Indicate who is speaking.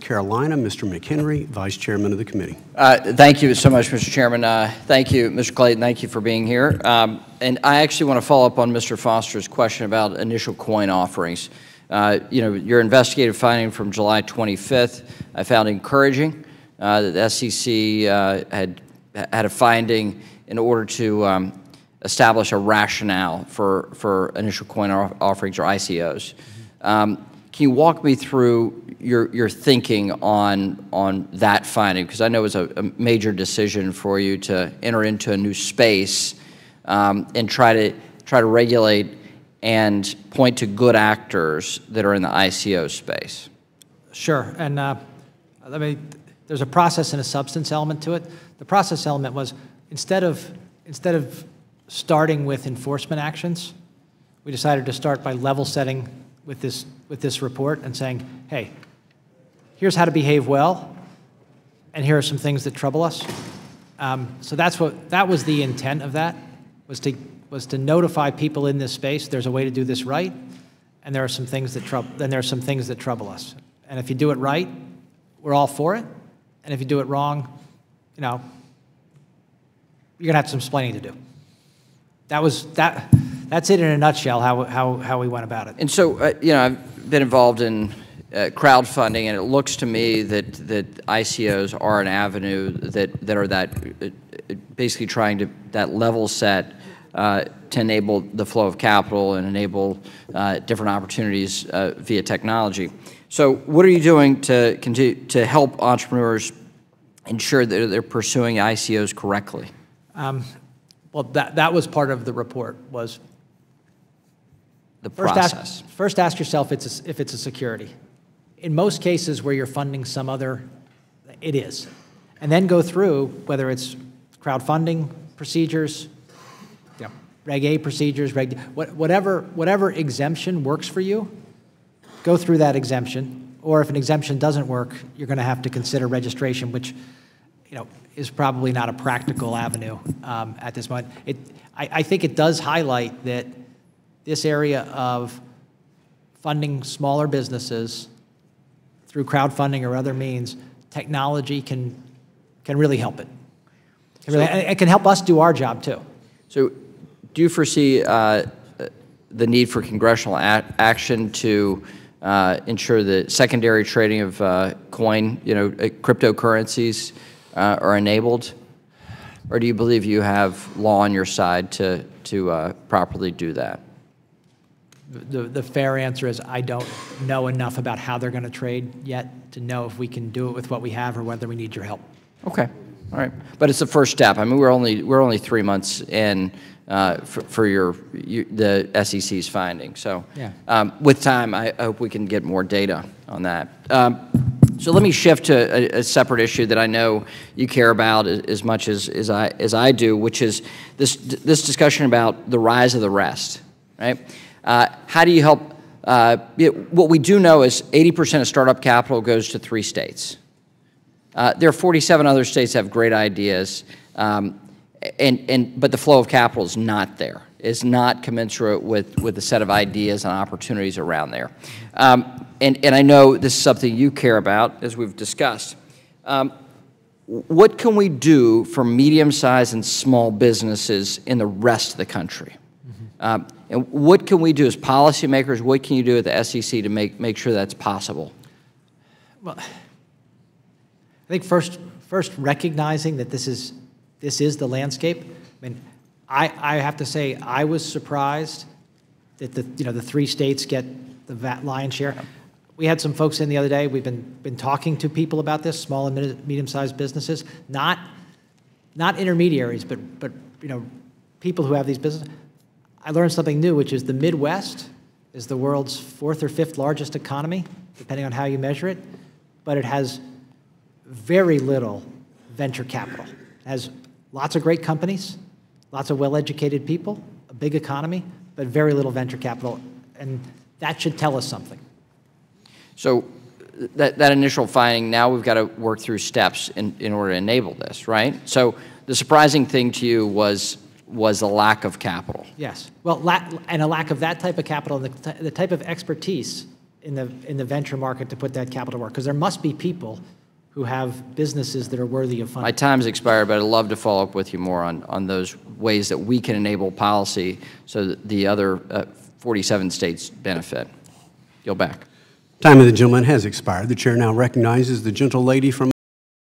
Speaker 1: Carolina. Mr. McHenry, Vice Chairman of the committee.
Speaker 2: Thank you so much, Mr. Chairman. Thank you, Mr. Clayton. Thank you for being here. And I actually want to follow up on Mr. Foster's question about initial coin offerings. Your investigative finding from July 25th, I found encouraging. That the SEC had a finding in order to establish a rationale for initial coin offerings, or ICOs. Can you walk me through your thinking on that finding? Because I know it was a major decision for you to enter into a new space and try to regulate and point to good actors that are in the ICO space.
Speaker 3: Sure, and there's a process and a substance element to it. The process element was instead of starting with enforcement actions, we decided to start by level setting with this report and saying, hey, here's how to behave well, and here are some things that trouble us. So that was the intent of that, was to notify people in this space there's a way to do this right, and there are some things that trouble us. And if you do it right, we're all for it. And if you do it wrong, you're gonna have some explaining to do. That's it in a nutshell, how we went about it.
Speaker 2: And so, I've been involved in crowdfunding, and it looks to me that ICOs are an avenue that are basically trying to level set to enable the flow of capital and enable different opportunities via technology. So, what are you doing to continue to help entrepreneurs ensure that they're pursuing ICOs correctly?
Speaker 3: Well, that was part of the report, was
Speaker 2: the process.
Speaker 3: First ask yourself if it's a security. In most cases where you're funding some other, it is. And then go through whether it's crowdfunding procedures, Reg A procedures, whatever exemption works for you, go through that exemption. Or if an exemption doesn't work, you're going to have to consider registration, which is probably not a practical avenue at this moment. I think it does highlight that this area of funding smaller businesses through crowdfunding or other means, technology can really help it. It can help us do our job too.
Speaker 2: So, do you foresee the need for congressional action to ensure the secondary trading of cryptocurrencies are enabled, or do you believe you have law on your side to properly do that?
Speaker 3: The fair answer is I don't know enough about how they're going to trade yet to know if we can do it with what we have or whether we need your help.
Speaker 2: Okay, all right, but it's the first step. I mean, we're only 3 months in for the SEC's finding. So,
Speaker 3: yeah.
Speaker 2: With time, I hope we can get more data on that. So let me shift to a separate issue that I know you care about as much as I do, which is this discussion about the rise of the rest, right? How do you help? What we do know is 80% of startup capital goes to 3 states. There are 47 other states that have great ideas, but the flow of capital is not there. It's not commensurate with the set of ideas and opportunities around there. And I know this is something you care about, as we've discussed. What can we do for medium-sized and small businesses in the rest of the country? Mm-hmm. And what can we do as policymakers? What can you do at the SEC to make sure that's possible?
Speaker 3: Well, I think first recognizing that this is the landscape. I mean, I have to say I was surprised that the 3 states get the lion's share. We had some folks in the other day. We've been talking to people about this, small and medium-sized businesses, not intermediaries, but people who have these businesses. I learned something new, which is the Midwest is the world's 4th or 5th largest economy, depending on how you measure it, but it has very little venture capital. It has lots of great companies, lots of well-educated people, a big economy, but very little venture capital, and that should tell us something. So
Speaker 2: that initial finding, now we've got to work through steps in order to enable this, right? So the surprising thing to you was a lack of capital.
Speaker 3: Yes. Well, and a lack of that type of capital, and the type of expertise in the venture market to put that capital to work? Because there must be people who have businesses that are worthy of funding.
Speaker 2: My time's expired, but I'd love to follow up with you more on those ways that we can enable policy so that the other 47 states benefit. Yield back.
Speaker 1: Time of the gentleman has expired. The chair now recognizes the gentle lady from